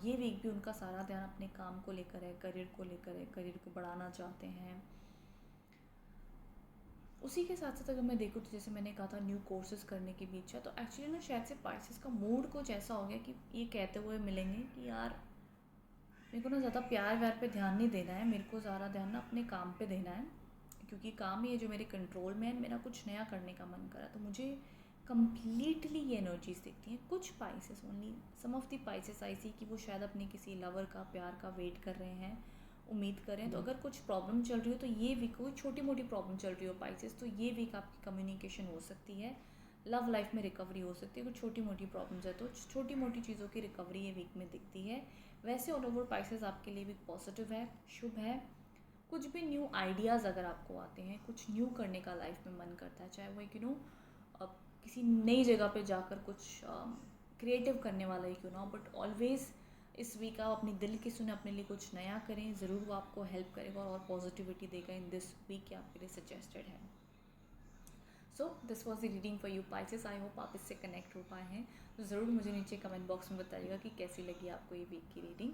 [SPEAKER 1] ये वीक भी उनका सारा ध्यान अपने काम को लेकर है, करियर को लेकर है, करियर को बढ़ाना चाहते हैं। उसी के साथ साथ अगर मैं देखूँ तो जैसे मैंने कहा था न्यू कोर्सेज करने की भी इच्छा, तो एक्चुअली ना शायद से पाइसेस का मूड कुछ ऐसा हो गया कि ये कहते हुए मिलेंगे कि यार मेरे को ना ज़्यादा प्यार व्यार पे ध्यान नहीं देना है, मेरे को ज़्यादा ध्यान ना अपने काम पे देना है, क्योंकि काम ही है जो मेरे कंट्रोल में है, मेरा कुछ नया करने का मन करा। तो मुझे कम्प्लीटली ये एनर्जीज दिखती हैं। कुछ Pisces only, some of the Pisces I see कि वो शायद अपने किसी लवर का, प्यार का वेट कर रहे हैं, उम्मीद करें। तो अगर कुछ प्रॉब्लम चल रही हो तो ये वीक, कोई छोटी मोटी प्रॉब्लम चल रही हो पाइसेस, तो ये वीक आपकी कम्युनिकेशन हो सकती है, लव लाइफ में रिकवरी हो सकती है। कुछ छोटी मोटी प्रॉब्लम्स है तो छोटी मोटी चीज़ों की रिकवरी ये वीक में दिखती है। वैसे ऑल ओवर पाइसेस आपके लिए भी पॉजिटिव है, शुभ है। कुछ भी न्यू आइडियाज़ अगर आपको आते हैं, कुछ न्यू करने का लाइफ में मन करता है, चाहे वो किसी नई जगह पे जाकर कुछ क्रिएटिव करने वाला ही क्यों ना हो, बट ऑलवेज़ इस वीक आप अपने दिल की सुने, अपने लिए कुछ नया करें, ज़रूर वो आपको हेल्प करेगा और पॉजिटिविटी देगा इन दिस वीक के आपके लिए सजेस्टेड है। So this was the reading for you Pisces. I hope आप इससे कनेक्ट हो पाए हैं। तो ज़रूर मुझे नीचे कमेंट बॉक्स में बताइएगा कि कैसी लगी आपको ये वीक की reading.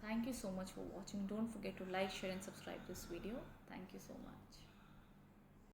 [SPEAKER 1] Thank you so much for watching. Don't forget to like, share and subscribe this video. Thank you so much.